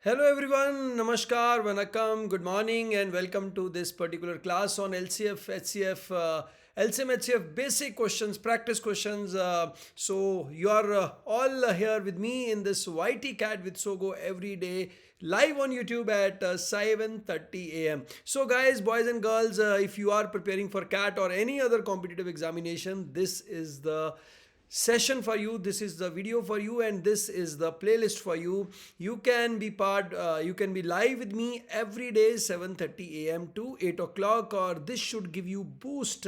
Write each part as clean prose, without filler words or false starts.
Hello everyone, Namaskar, Vanakkam, good morning, and welcome to this particular class on LCF, HCF, LCM, HCF basic questions, practice questions. So you are all here with me in this YT Cat with Sogo every day, live on YouTube at 7:30 a.m. So guys, boys and girls, if you are preparing for CAT or any other competitive examination, this is the session for you, this is the video for you, and this is the playlist for you. You can be you can be live with me every day 7:30 a.m. to 8 o'clock, or this should give you boost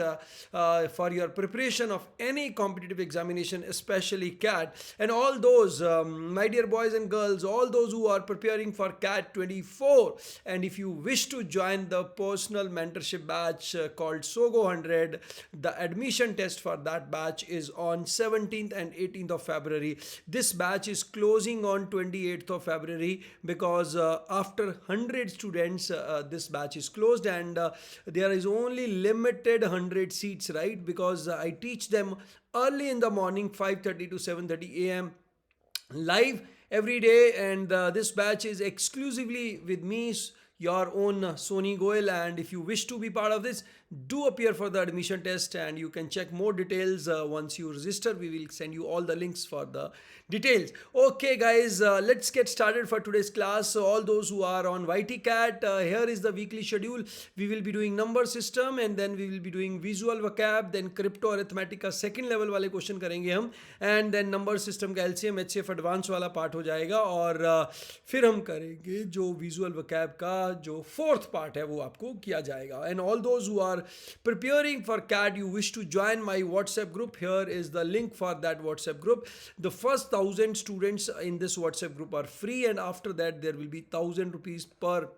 for your preparation of any competitive examination, especially CAT. And all those my dear boys and girls, all those who are preparing for CAT 24, and if you wish to join the personal mentorship batch called Sogo 100, the admission test for that batch is on 17th and 18th of February. This batch is closing on 28th of February because after 100 students, this batch is closed, and there is only limited 100 seats, right? Because I teach them early in the morning, 5:30 to 7:30 a.m. live every day, and this batch is exclusively with me, your own Sony Goel. And if you wish to be part of this, do appear for the admission test, and you can check more details once you register. We will send you all the links for the details. Okay guys, let's get started for today's class. So all those who are on YTCAT, here is the weekly schedule. We will be doing number system, and then we will be doing visual vocab, then crypto arithmetic का second level वाले question करेंगे हम, and then number system का LCM HCF advance वाला part हो जाएगा, और फिर हम करेंगे जो visual vocab का जो fourth part है वो आपको किया जाएगा. And all those who are preparing for CAT, you wish to join my WhatsApp group, here is the link for that WhatsApp group. The first 1000 students in this WhatsApp group are free, and after that there will be 1000 rupees per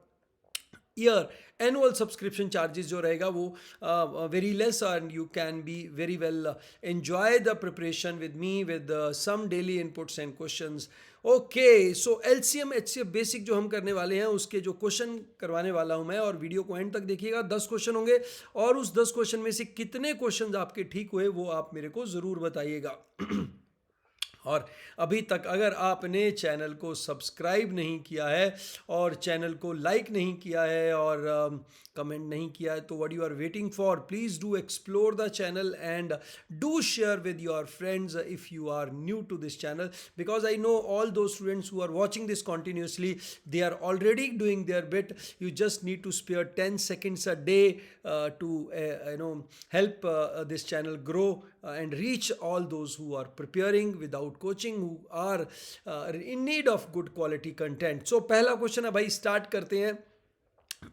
year. Annual subscription charges जो रहेगा वो very less, and you can be very well enjoy the preparation with me with some daily inputs and questions. Okay, so LCM HCF basic जो हम करने वाले हैं उसके जो क्वेश्चन करवाने वाला हूं मैं, और वीडियो को एंड तक देखिएगा. 10 क्वेश्चन होंगे, और उस 10 क्वेश्चन में से कितने क्वेश्चन आपके ठीक हुए वो आप मेरे को ज़रूर बताइएगा. और अभी तक अगर आपने चैनल को सब्सक्राइब नहीं किया है और चैनल को लाइक नहीं किया है और कमेंट नहीं किया है, तो what you are waiting for, please do explore the channel and do share with your friends if you are new to this channel, because I know all those students who are watching this continuously, they are already doing their bit. You just need to spare 10 seconds a day to help this channel grow and reach all those who are preparing without coaching, who are in need of good quality content. So पहला question है भाई, start करते हैं.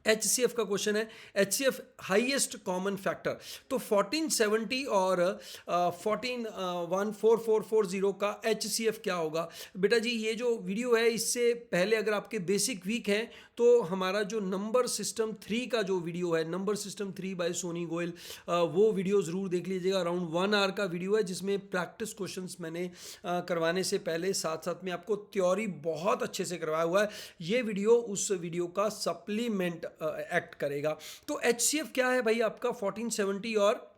HCF का question है, HCF highest common factor. तो 1470 और 14440 का HCF क्या होगा? बेटा जी, ये जो वीडियो है इससे पहले अगर आपके बेसिक वीक हैं तो हमारा जो नंबर सिस्टम 3 का जो वीडियो है, number system 3 by Soni Goyal, वो वीडियो ज़रूर देख लीजिएगा. अराउंड 1 आवर का वीडियो है जिसमें प्रैक्टिस क्वेश्चंस मैंने करवाने से पहले साथ साथ में आपको थ्योरी बहुत अच्छे से करवाया हुआ है. ये वीडियो उस वीडियो का सप्लीमेंट एक्ट करेगा. तो HCF क्या है भाई आपका 1470, और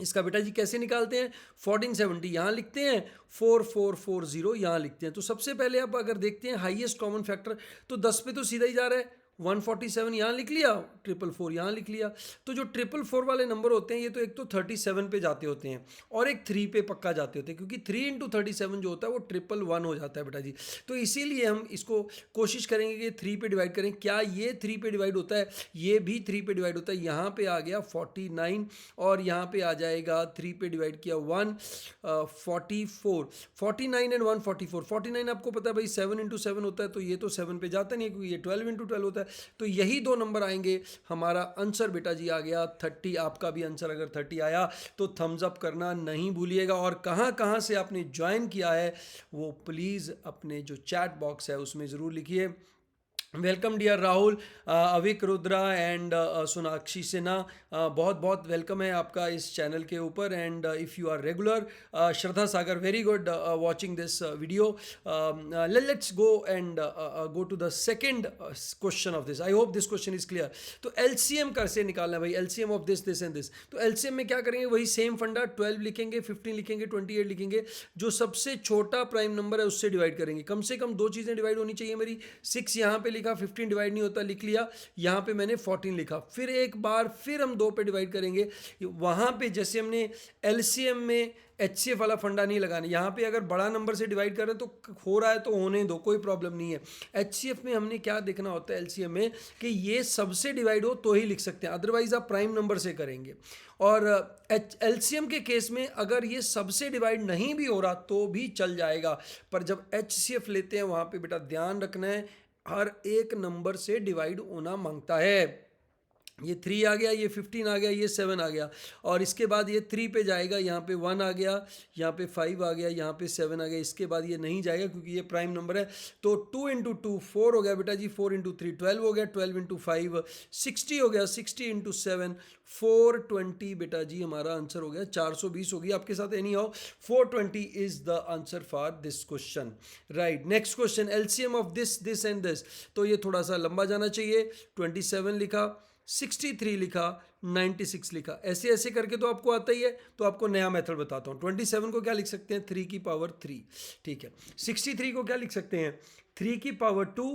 इसका बेटा जी कैसे निकालते हैं? 1470 यहाँ लिखते हैं, 4440 यहाँ लिखते हैं. तो सबसे पहले आप अगर देखते हैं हाईएस्ट कॉमन फैक्टर, तो 10 पे तो सीधा ही जा रहा है. 147 यहाँ लिख लिया, 444 यहाँ लिख लिया. तो जो 444 वाले नंबर होते हैं ये तो एक तो 37 पे जाते होते हैं और एक 3 पे पक्का जाते होते हैं, क्योंकि 3 इंटू 37 जो होता है वो 111 हो जाता है बेटा जी. तो इसीलिए हम इसको कोशिश करेंगे कि 3 पे डिवाइड करें. क्या ये 3 पे डिवाइड होता है? ये भी 3 पे डिवाइड होता है. यहाँ पे आ गया 49, और यहाँ पे आ जाएगा 3 पे डिवाइड किया 144. 49 एंड 144. 49 आपको पता है भाई 7 इंटू 7 होता है, तो ये तो 7 पे जाता नहीं है क्योंकि ये 12 इंटू 12 होता है. तो यही दो नंबर आएंगे. हमारा आंसर बेटा जी आ गया 30. आपका भी आंसर अगर 30 आया तो थम्स अप करना नहीं भूलिएगा, और कहाँ कहाँ से आपने ज्वाइन किया है वो प्लीज़ अपने जो चैट बॉक्स है उसमें ज़रूर लिखिए. Welcome dear Rahul, Avik Rudra and Sonakshi Sinha, बहुत बहुत वेलकम है आपका इस चैनल के ऊपर। And if you are regular, Shraddha Sagar, very good watching this video. Let's go and go to the second question of this. I hope this question is clear. तो LCM कैसे निकालना है भाई, LCM of this this and this. तो LCM में क्या करेंगे, वही सेम फंडा, 12 लिखेंगे, 15 लिखेंगे, 28 लिखेंगे, जो सबसे छोटा प्राइम नंबर है उससे डिवाइड करेंगे। कम से कम दो चीज़ें डिवाइड होनी चाहिए मेरी। 6 यहाँ पे लिखा, 15 डिवाइड नहीं होता, लिख लिया। यहाँ पे मैंने 14 लिखा, फिर एक बार फिर हम 2 पे डिवाइड करेंगे। वहाँ पे जैसे हमने एलसीएम में एचसीएफ वाला फंडा नहीं लगाना। यहाँ पे अगर बड़ा नंबर से डिवाइड करें तो हो रहा है तो होने दो, कोई प्रॉब्लम नहीं है। एचसीएफ में हमने क्या देखना होता है एलसीएम में, कि ये सबसे डिवाइड हो तो ही लिख सकते हैं, अदरवाइज आप प्राइम नंबर से करेंगे। और एलसीएम के केस में अगर ये सबसे डिवाइड नहीं भी हो रहा तो भी चल जाएगा, पर जब एचसीएफ लेते हैं वहाँ पे बेटा ध्यान रखना है, हर एक नंबर से डिवाइड होना मांगता है। ये 3 आ गया, ये 15 आ गया, ये 7 आ गया, और इसके बाद ये 3 पे जाएगा, यहाँ पे 1 आ गया, यहाँ पे 5 आ गया, यहाँ पे 7 आ गया। इसके बाद ये नहीं जाएगा क्योंकि ये प्राइम नंबर है। तो 2 इंटू 2 4 हो गया बेटा जी, 4 इंटू 3 12 हो गया, 12 इंटू 5 60 हो गया, 60 इंटू 7 420 बेटा जी हमारा आंसर हो गया, 420 होगी आपके साथ। Any how 420 is the answer for this question. Right, next question, LCM of this this and this. तो ये थोड़ा सा लंबा जाना चाहिए। 27 लिखा, 63 लिखा, 96 लिखा, ऐसे ऐसे करके तो आपको आता ही है। तो आपको नया मेथड बताता हूँ। 27 को क्या लिख सकते हैं, 3 की पावर 3, ठीक है। 63 को क्या लिख सकते हैं, 3 की पावर 2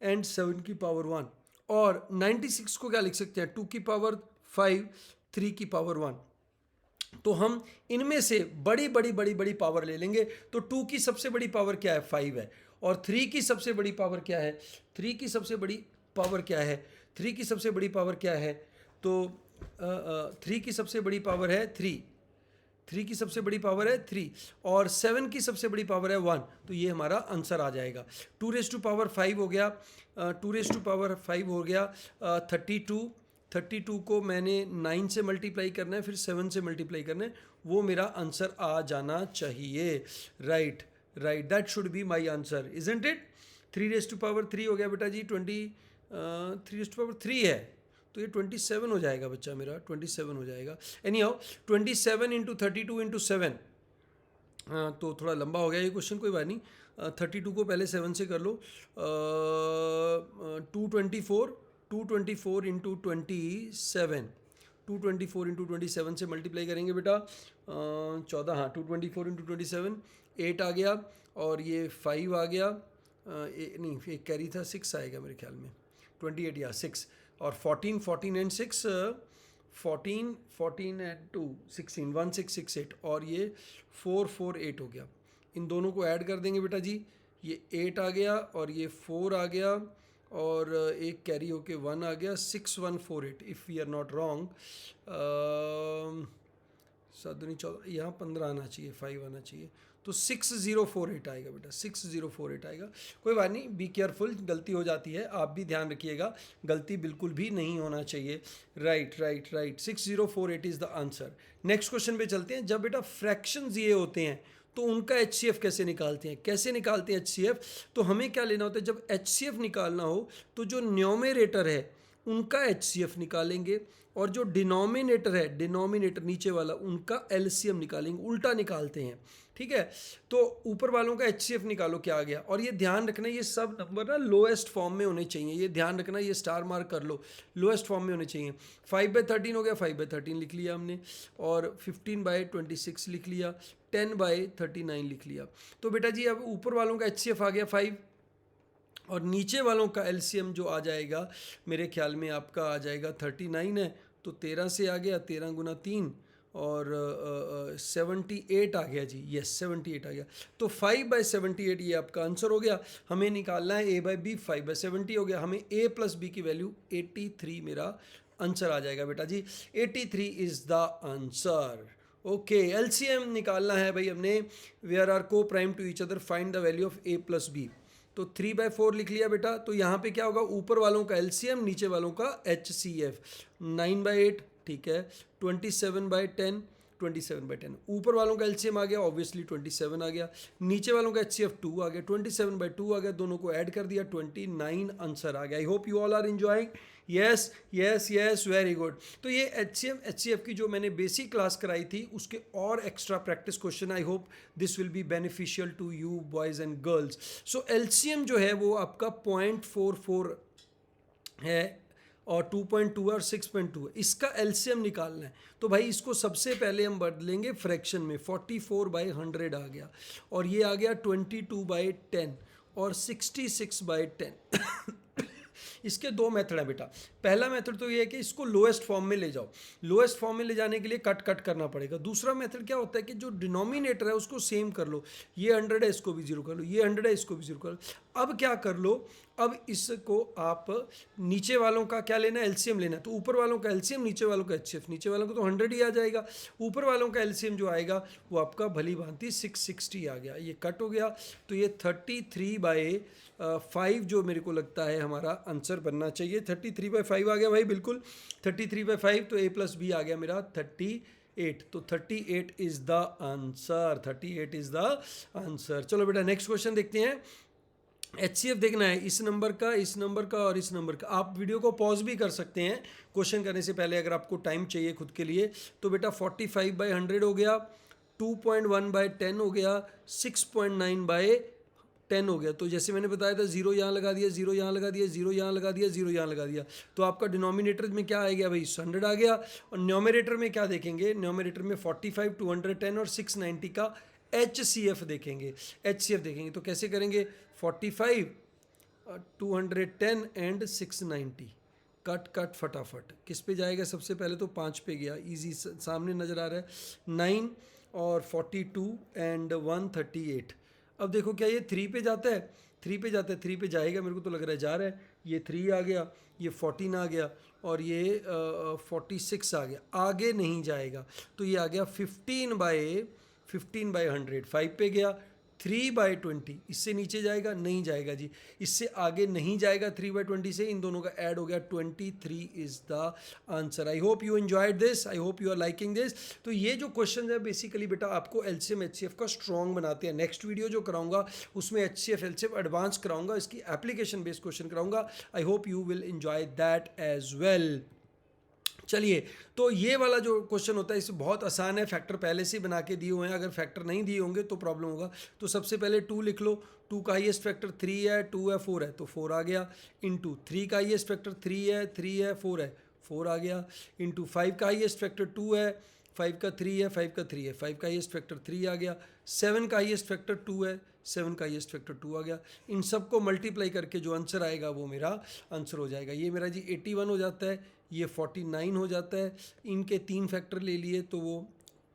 एंड 7 की पावर 1। और 96 को क्या लिख सकते हैं, 2 की पावर 5, 3 की पावर 1। तो हम इनमें से बड़ी बड़ी बड़ी बड़ी पावर ले लेंगे। तो 2 की सबसे बड़ी पावर क्या है, 5 है। और 3 की सबसे बड़ी पावर क्या है, 3 की सबसे बड़ी पावर क्या है, 3 की सबसे बड़ी पावर क्या है, तो 3 की सबसे बड़ी पावर है 3, 3 की सबसे बड़ी पावर है 3, और 7 की सबसे बड़ी पावर है 1। तो ये हमारा आंसर आ जाएगा। 2 रेज़ टू पावर 5 हो गया, 2 रेज़ टू पावर 5 हो गया, 32 को मैंने 9 से मल्टीप्लाई करना है, फिर 7 से मल्टीप्लाई करना है, वो मेरा आंसर आ जाना चाहिए। Right right, that should be my answer, isn't it. 3 raise to power 3 हो गया बेटा जी, 3 रेज़ टू पावर 3 है, तो ये 27 हो जाएगा बच्चा मेरा, 27 हो जाएगा। एनी हाउ 27 इंटू 32 इंटू 7, तो थोड़ा लंबा हो गया ये क्वेश्चन, कोई बात नहीं। 32 को पहले 7 से कर लो, 224 इंटू 27, 224 इंटू 27 से मल्टीप्लाई करेंगे बेटा, 14, हाँ 224 इंटू 27 8 आ गया, और ये 5 आ गया, नहीं एक कैरी था, 6 आएगा मेरे ख्याल में, 28 या 6, और 14 एंड 6, 14 एंड 2 16, 1668, और ये 448 हो गया। इन दोनों को ऐड कर देंगे बेटा जी, ये 8 आ गया और ये 4 आ गया, और एक कैरी होके 1 आ गया, 6148 if we are not wrong. 7 14, यहाँ 15 आना चाहिए, 5 आना चाहिए, तो 6048 आएगा बेटा, 6048 आएगा। कोई बात नहीं, बी केयरफुल, गलती हो जाती है, आप भी ध्यान रखिएगा, गलती बिल्कुल भी नहीं होना चाहिए। Right right right, 6048 is the answer. Next question पे चलते हैं। जब बेटा फ्रैक्शंस ये होते हैं तो उनका एचसीएफ कैसे निकालते हैं, कैसे निकालते हैं एचसीएफ। तो हमें क्या लेना होता है, जब एचसीएफ निकालना हो तो जो न्यूमरेटर है उनका एचसीएफ निकालेंगे, और जो डिनोमिनेटर है, डिनोमिनेटर नीचे वाला, उनका एलसीएम निकालेंगे, उल्टा निकालते हैं, ठीक है। तो ऊपर वालों का एचसीएफ निकालो, क्या आ गया। और ये ध्यान रखना, ये सब नंबर ना लोएस्ट फॉर्म में होने चाहिए, ये ध्यान रखना, ये स्टार मार्क कर लो, लोएस्ट फॉर्म में होने चाहिए। 5/13 हो गया, 5/13 लिख लिया हमने, और 15/26 लिख लिया, 10/39 लिख लिया। तो बेटा जी अब ऊपर वालों का एचसीएफ आ गया 5, और नीचे वालों का एलसीएम जो आ जाएगा मेरे ख्याल में आपका आ जाएगा 39 है, तो 13 से आ गया, 13 गुना 3, और 78 आ गया जी, यस 78 आ गया। तो 5/78 ये आपका आंसर हो गया। हमें निकालना है A/B, 5/70 हो गया, हमें A प्लस B की वैल्यू 83 मेरा आंसर आ जाएगा बेटा जी, 83 is the answer. Okay, LCM निकालना है भाई हमने, where are co prime to each other, find the value of A plus B। तो 3/4 लिख लिया बेटा। तो यहाँ पे क्या होगा, ऊपर वालों का एलसीएम, नीचे वालों का एचसीएफ। 9/8, ठीक है, 27/10, 27/10। ऊपर वालों का एलसीएम आ गया, ऑब्वियसली 27 आ गया, नीचे वालों का HCF 2 आ गया, 27/2 आ गया, दोनों को ऐड कर दिया, 29 आंसर आ गया। I hope you all are enjoying. Yes yes yes, very good. तो ये HCF की जो मैंने बेसिक क्लास कराई थी उसके और extra practice question, I hope this will be beneficial to you boys and girls. So LCM जो है वो आपका 0.44 है और 2.2 और 6.2 है, इसका एलसीएम निकालना है। तो भाई इसको सबसे पहले हम बदलेंगे फ्रैक्शन में, 44/100 आ गया, और ये आ गया 22/10 और 66/10। इसके दो मेथड है बेटा। पहला मेथड तो ये है कि इसको लोएस्ट फॉर्म में ले जाओ, लोएस्ट फॉर्म में ले जाने के लिए कट कट करना पड़ेगा। दूसरा मेथड क्या होता है कि जो डिनोमिनेटर है उसको सेम कर लो, ये 100 है इसको भी 0 कर लो, ये 100 है इसको भी 0 कर लो। अब क्या कर लो, अब इसको आप नीचे वालों का क्या लेना है, एलसीएम लेना है। तो ऊपर वालों का एलसीएम, नीचे वालों का HCF, नीचे वालों को तो 100 ही आ जाएगा, ऊपर वालों का एलसीएम जो आएगा वो आपका भली भांति 660 आ गया, ये कट हो गया। तो ये 33/5 जो मेरे को लगता है हमारा आंसर बनना चाहिए। 33/5 आ गया भाई, बिल्कुल 33/5। तो A+B आ गया मेरा 38। तो 38 is the answer, 38 is the answer. चलो बेटा नेक्स्ट क्वेश्चन देखते हैं। HCF देखना है इस नंबर का, इस नंबर का और इस नंबर का। आप वीडियो को पॉज भी कर सकते हैं क्वेश्चन करने से पहले अगर आपको टाइम चाहिए खुद के लिए। तो बेटा 45/100 हो गया, 2.1/10 हो गया, 6.9/10 हो गया। तो जैसे मैंने बताया था, 0 यहाँ लगा दिया, 0 यहाँ लगा दिया, 0 यहाँ लगा दिया, 0 यहाँ लगा दिया। तो आपका डिनोमिनेटर में क्या आ गया भाई, 100 आ गया। और न्यूमरेटर में क्या देखेंगे, न्यूमरेटर में 45, 210 और 690 का HCF देखेंगे, HCF देखेंगे। तो कैसे करेंगे, 45, 210 एंड 690, कट कट फटाफट। किस पे जाएगा, सबसे पहले तो 5 पे गया, इजी सामने नज़र आ रहा है, 9 और 42 एंड 138। अब देखो क्या ये 3 पे जाता है, 3 पे जाता है, 3 पे जाएगा, मेरे को तो लग रहा है जा रहा है। ये 3 आ गया, ये 14 आ गया और ये 46 आ गया, आगे नहीं जाएगा। तो ये आ गया 15/100, 5 पे गया, 3/20, इससे नीचे जाएगा नहीं जाएगा जी, इससे आगे नहीं जाएगा 3/20 से, इन दोनों का ऐड हो गया 23 is the answer. I hope you enjoyed this, I hope you are liking this. तो ये जो क्वेश्चन है बेसिकली बेटा आपको एलसीएम HCF का स्ट्रॉन्ग बनाते हैं। नेक्स्ट वीडियो जो कराऊंगा उसमें HCF LCM एडवांस कराऊंगा, इसकी एप्लीकेशन बेस्ड क्वेश्चन कराऊंगा। I hope you will enjoy that as well. चलिए, तो ये वाला जो क्वेश्चन होता है इसे बहुत आसान है, फैक्टर पहले से ही बना के दिए हुए हैं, अगर फैक्टर नहीं दिए होंगे तो प्रॉब्लम होगा। तो सबसे पहले 2 लिख लो, 2 का हाईएस्ट फैक्टर 3 है, 2 है, 4 है, तो 4 आ गया। इंटू 3 का हाईएस्ट फैक्टर 3 है, 3 है, 4 है, 4 आ गया। इंटू 5 का हाईएस्ट फैक्टर 2 है, 5 का 3 है, 5 का 3 है, 5 का हाईएस्ट फैक्टर 3 आ गया। 7 का हाईएस्ट फैक्टर 2 है, 7 का हाईएस्ट फैक्टर 2 आ गया। इन सबको मल्टीप्लाई करके जो आंसर आएगा वो मेरा आंसर हो जाएगा। ये मेरा जी 81 हो जाता है, ये 49 हो जाता है। इनके 3 फैक्टर ले लिए तो वो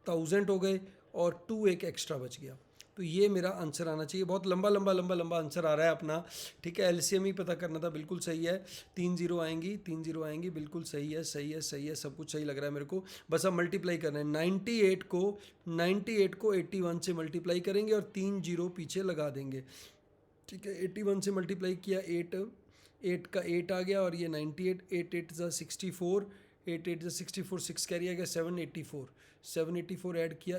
1000 हो गए और 2 एक एक्स्ट्रा बच गया। तो ये मेरा आंसर आना चाहिए। बहुत लंबा लंबा लंबा लंबा आंसर आ रहा है अपना, ठीक है। एलसीएम ही पता करना था, बिल्कुल सही है। 3 0 आएंगी, 3 0 आएंगी, बिल्कुल सही है, सही है, सही है, सब कुछ सही लग रहा है मेरे को। बस अब मल्टीप्लाई करना है, 98 को 81 से मल्टीप्लाई करेंगे और 3 0 पीछे लगा देंगे, ठीक है। 81 से मल्टीप्लाई किया, 8 का 8 आ गया और ये 98, 8 8 ज़ा 64, 8 8 ज़ा 64, 6 कैरी आ गया 784, 784 ऐड किया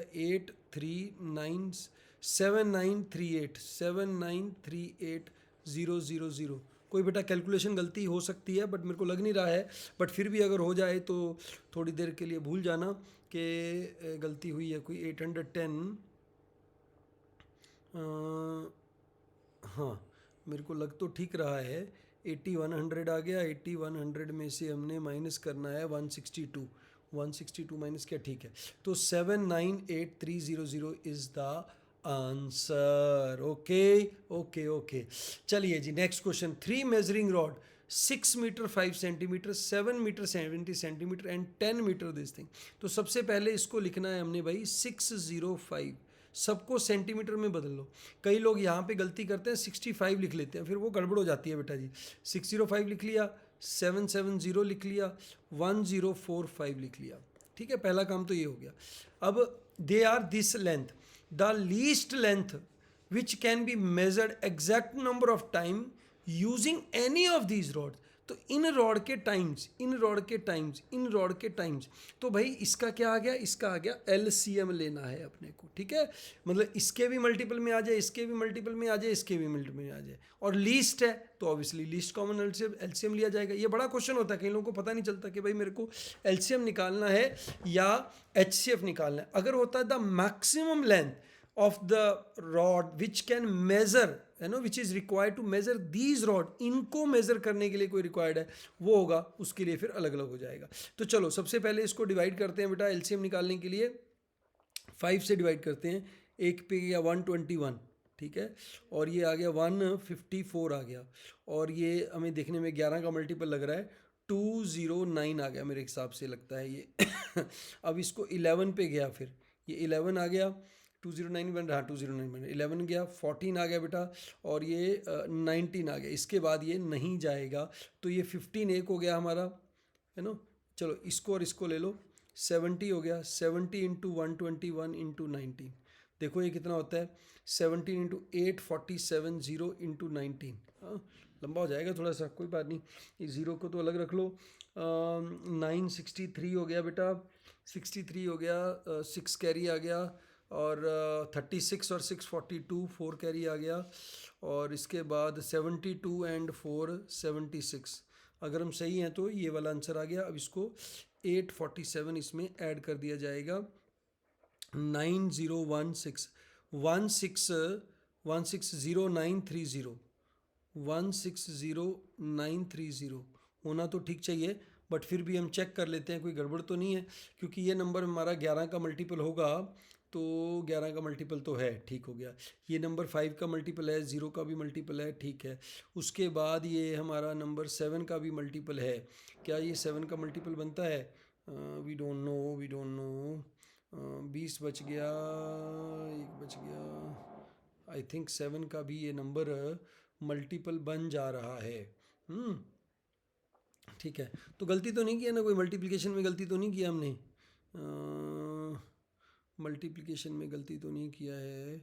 7938 कोई बेटा कैलकुलेशन गलती हो सकती है बट मेरे को लग नहीं रहा है, बट फिर भी अगर हो जाए तो थोड़ी देर के लिए भूल जाना कि गलती हुई है कोई। 810 हाँ मेरे को लग तो ठीक रहा है, 8100 आ गया। 8100 में से हमने माइनस करना है 162, 162 माइनस क्या, ठीक है। तो 798300 is the answer. Okay okay okay, चलिए जी next question. 3 measuring rod 6 metre 5 centimetre, 7 metre 70 centimetre and 10 metre this thing. तो सबसे पहले इसको लिखना है हमने भाई 605, सबको सेंटीमीटर में बदल लो। कई लोग यहाँ पे गलती करते हैं 65 लिख लेते हैं, फिर वो गड़बड़ हो जाती है बेटा जी। 605 लिख लिया, 770 लिख लिया, 1045 लिख लिया, ठीक है। पहला काम तो ये हो गया। अब they are this length, the least length which can be measured exact number of time using any of these rods. तो इन रॉड के टाइम्स, इन रॉड के टाइम्स, इन रॉड के टाइम्स, तो भाई इसका क्या आ गया, इसका आ गया एलसीएम लेना है अपने को, ठीक है। मतलब इसके भी मल्टीपल में आ जाए, इसके भी मल्टीपल में आ जाए, इसके भी मल्टीपल में आ जाए, और लीस्ट है तो ऑब्वियसली लीस्ट कॉमन एलसीएम लिया जाएगा। ये बड़ा क्वेश्चन होता है, कई लोगों को पता नहीं चलता कि भाई मेरे को एलसीएम निकालना है या एचसीएफ निकालना है। अगर होता है the maximum length of the rod which can measure, you know, which is required to measure these rod, इनको measure करने के लिए कोई required है वो होगा, उसके लिए फिर अलग अलग हो जाएगा। तो चलो सबसे पहले इसको डिवाइड करते हैं बेटा, एलसीएम निकालने के लिए 5 से डिवाइड करते हैं। एक पे गया 121, ठीक है, और ये आ गया 154 आ गया, और ये हमें देखने में 11 का मल्टीपल लग रहा है, 209 आ गया मेरे हिसाब से लगता है ये। अब इसको 11 पे गया, फिर ये 11 आ गया, 209 बन रहा, 209 बन रहा, 11 गया, 14 आ गया बेटा, और ये 19 आ गया। इसके बाद ये नहीं जाएगा, तो ये 15 एक हो गया हमारा, है ना। चलो इसको और इसको ले लो, 70 हो गया, 70 इंटू 121 इंटू 19, देखो ये कितना होता है, 17 इंटू 8 47, 0 इंटू 19, हाँ लंबा हो जाएगा थोड़ा सा, कोई बात नहीं, इस ज़ीरो को तो अलग रख लो। 963 हो गया बेटा, 63 हो गया, 6 कैरी आ गया, और 36 और 642 4 कैरी आ गया, और इसके बाद 72 एंड 4 76, अगर हम सही हैं तो ये वाला आंसर आ गया। अब इसको 847 इसमें ऐड कर दिया जाएगा, 9016 160930 160930 होना तो ठीक चाहिए, बट फिर भी हम चेक कर लेते हैं कोई गड़बड़ तो नहीं है, क्योंकि ये नंबर हमारा 11 का मल्टीपल होगा, तो 11 का मल्टीपल तो है, ठीक हो गया। ये नंबर 5 का मल्टीपल है, 0 का भी मल्टीपल है, ठीक है। उसके बाद ये हमारा नंबर 7 का भी मल्टीपल है, क्या ये 7 का मल्टीपल बनता है, we don't know, we don't know. 20 बच गया, एक बच गया, आई थिंक 7 का भी ये नंबर मल्टीपल बन जा रहा है। ठीक है, तो गलती तो नहीं किया ना, कोई मल्टीप्लिकेशन में गलती तो नहीं किया हमने, मल्टीप्लिकेशन में गलती तो नहीं किया है।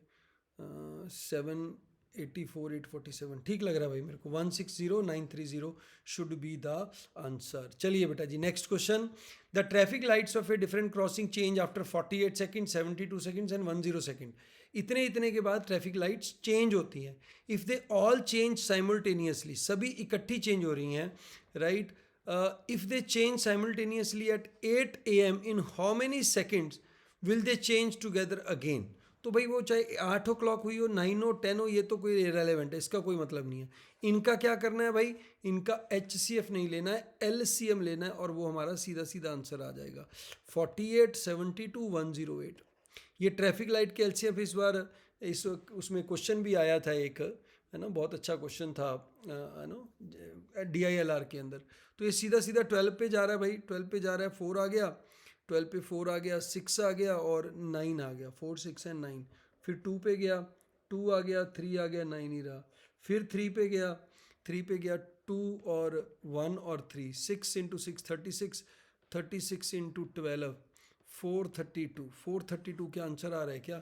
784 847 ठीक लग रहा है भाई मेरे को, 160930 शुड बी द आंसर। चलिए बेटा जी, next question, the traffic lights of a different crossing change after 48 second, 72 seconds and 10 second. इतने इतने के बाद ट्रैफिक लाइट्स चेंज होती हैं, if they all change simultaneously, सभी इकट्ठी चेंज हो रही हैं, right. If they change simultaneously at 8 AM, in how many seconds will they change together again. तो भाई वो चाहे 8 o'clock हुई हो, 9 हो, 10 हो, ये तो कोई इरेलेवेंट है, इसका कोई मतलब नहीं है। इनका क्या करना है भाई, इनका HCF नहीं लेना है, LCM लेना है, और वो हमारा सीधा सीधा आंसर आ जाएगा 48 72 108। ये ट्रैफिक लाइट के LCF इस बार इस उसमें क्वेश्चन भी आया था एक, है ना, बहुत अच्छा क्वेश्चन था, है ना, DILR के अंदर। तो ये सीधा सीधा 12 पे जा रहा है भाई, 12 पे जा रहा है, 4 आ गया, 12 पे 4 आ गया, 6 आ गया, और 9 आ गया, 4 6 एंड 9। फिर 2 पे गया, 2 आ गया, 3 आ गया, 9 ही रहा। फिर 3 पे गया, 3 पे गया, 2 और 1 और 3, 6 इंटू 6 36, 36 इंटू 12 432, 432 क्या आंसर आ रहा है क्या,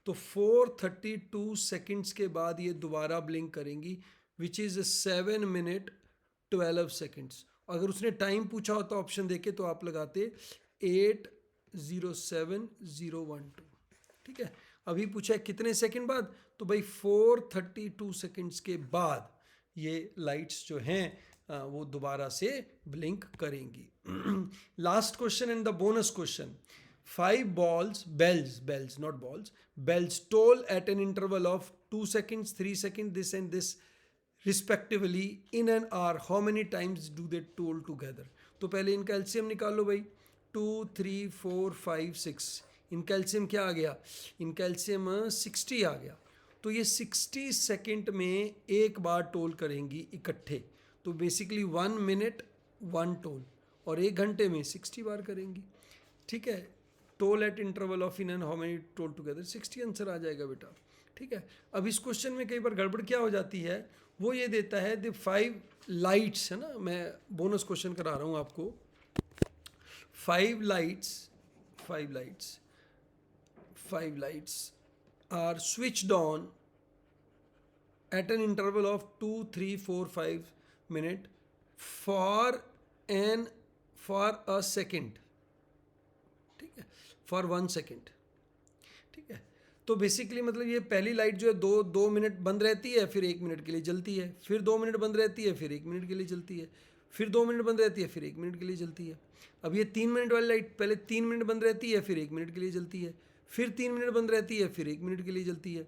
तो 432 सेकेंड्स के बाद ये दोबारा ब्लिंक करेंगी, विच इज़ 7 मिनट 12 सेकेंड्स। अगर उसने टाइम पूछा होता ऑप्शन देके तो आप लगाते 807012, ठीक है। अभी पूछा है कितने सेकंड बाद, तो भाई 432 सेकंड्स के बाद ये लाइट्स जो हैं वो दोबारा से ब्लिंक करेंगी। Last question and the bonus question, 5 balls, bells not balls, bells toll at an interval of 2 seconds, 3 seconds, this and this respectively in an hour, how many times do they toll together। तो पहले इनका LCM निकाल लो भाई, 2 3 4 5 6, इनका LCM क्या आ गया, इनका LCM 60 आ गया। तो ये 60 सेकेंड में एक बार टोल करेंगी इकट्ठे, तो बेसिकली 1 मिनट 1 टोल, और 1 घंटे में 60 बार करेंगी, ठीक है। Toll at interval of in and how many toll together, 60 answer आ जाएगा बेटा, ठीक है। अब इस क्वेश्चन में कई बार गड़बड़ क्या हो जाती है, वो ये देता है द 5 लाइट्स, है ना, मैं बोनस क्वेश्चन करा रहा हूँ आपको। 5 lights are switched on at an interval of 2 3 4 5 minute for a second, ठीक है, फॉर 1 सेकेंड, ठीक है। तो बेसिकली मतलब ये पहली लाइट जो है 2 मिनट बंद रहती है, फिर 1 मिनट के लिए जलती है, फिर 2 मिनट बंद रहती है, फिर 1 मिनट के लिए जलती है, फिर 2 मिनट बंद रहती है, फिर 1 मिनट के लिए जलती है। अब ये 3 मिनट वाली लाइट पहले 3 मिनट बंद रहती है, फिर 1 मिनट के लिए जलती है, फिर 3 मिनट बंद रहती है, फिर 1 मिनट के लिए जलती है,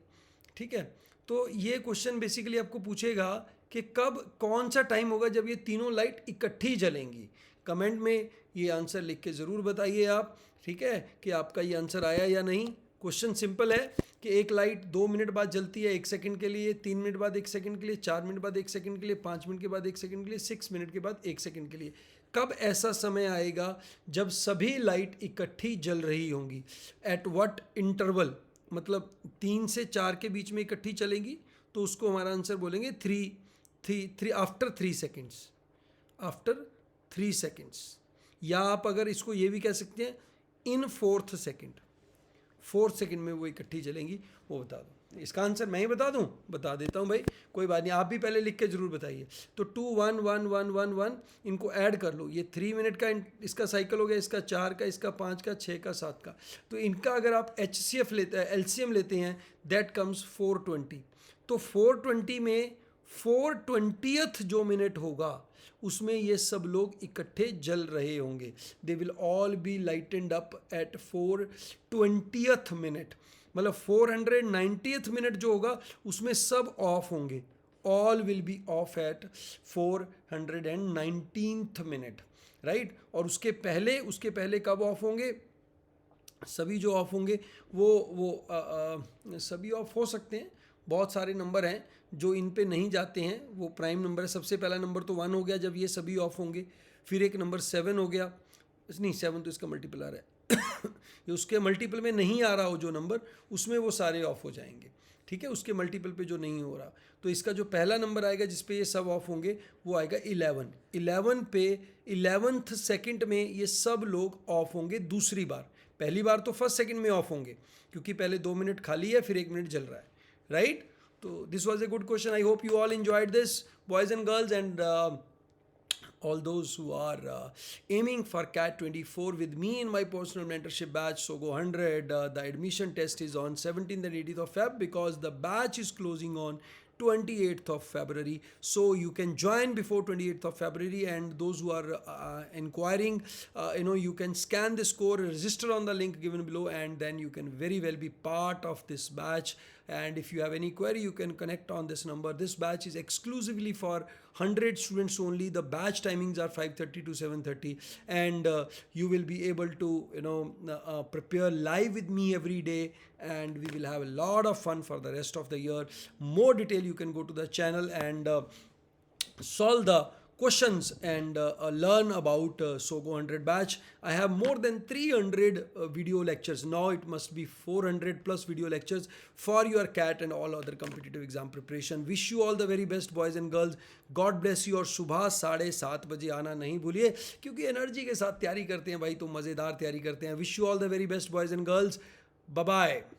ठीक है। तो ये क्वेश्चन बेसिकली आपको पूछेगा कि कब कौन सा टाइम होगा जब ये तीनों लाइट इकट्ठी जलेंगी। कमेंट में ये आंसर लिख के ज़रूर बताइए आप, ठीक है, कि आपका ये आंसर आया या नहीं। क्वेश्चन सिंपल है कि एक लाइट 2 मिनट बाद जलती है 1 सेकंड के लिए, 3 मिनट बाद 1 सेकंड के लिए, 4 मिनट बाद 1 सेकंड के लिए, 5 मिनट के बाद 1 सेकंड के लिए, 6 मिनट के बाद 1 सेकंड के लिए। कब ऐसा समय आएगा जब सभी लाइट इकट्ठी जल रही होंगी, एट व्हाट इंटरवल, मतलब 3 से 4 के बीच में इकट्ठी चलेंगी, तो उसको हमारा आंसर बोलेंगे three after 3 seconds, after 3 seconds. या आप अगर इसको ये भी कह सकते हैं इन 4th सेकेंड में वो इकट्ठी चलेंगी, वो बता दो। इसका आंसर मैं ही बता दूं, बता देता हूं भाई, कोई बात नहीं, आप भी पहले लिख के जरूर बताइए। तो 2 1 1 1 1 1 इनको ऐड कर लो, ये 3 मिनट का इसका साइकिल हो गया, इसका 4 का, इसका 5 का, 6 का, 7 का। तो इनका अगर आप HCF लेते हैं, LCM लेते हैं, दैट कम्स 420। तो 420 में 420th जो मिनट होगा उसमें ये सब लोग इकट्ठे जल रहे होंगे। They will all be lightened up at 420th minute, मतलब 490th मिनट जो होगा उसमें सब ऑफ होंगे, all will be off at 419th minute, right. और उसके पहले कब ऑफ होंगे? सभी जो ऑफ होंगे वो सभी ऑफ हो सकते हैं, बहुत सारे नंबर हैं जो इन पे नहीं जाते हैं, वो प्राइम नंबर है। सबसे पहला नंबर तो 1 हो गया जब ये सभी ऑफ होंगे, फिर एक नंबर 7 हो गया, नहीं 7 तो इसका मल्टीपल आ रहा है ये उसके मल्टीपल में नहीं आ रहा हो जो नंबर, उसमें वो सारे ऑफ हो जाएंगे, ठीक है, उसके मल्टीपल पे जो नहीं हो रहा। तो इसका जो पहला नंबर आएगा जिस पे ये सब ऑफ होंगे वो आएगा 11 पे 11th सेकंड में ये सब लोग ऑफ होंगे दूसरी बार। पहली बार तो 1st सेकंड में ऑफ होंगे क्योंकि पहले 2 मिनट खाली है, फिर 1 मिनट जल रहा है, राइट। तो this was a good question. I hope you all enjoyed this, boys and girls, and all those who are aiming for CAT 24 with me in my personal mentorship batch SOGO 100. The admission test is on 17th and 18th of Feb because the batch is closing on 28th of February. So you can join before 28th of February, and those who are inquiring, you can scan this code, register on the link given below, and then you can very well be part of this batch. And if you have any query, you can connect on this number. This batch is exclusively for 100 students only. The batch timings are 5:30 to 7:30, and you will be able to prepare live with me every day, and we will have a lot of fun for the rest of the year. More detail, you can go to the channel and solve the questions and learn about SOGO 100 batch. I have more than 300 video lectures. Now it must be 400 plus video lectures for your CAT and all other competitive exam preparation. Wish you all the very best, boys and girls. God bless you. और सुबह 7:30 बजे आना नहीं भूलिए, क्योंकि energy के साथ तैयारी करते हैं भाई तो मज़ेदार तैयारी करते हैं. Wish you all the very best, boys and girls. Bye bye.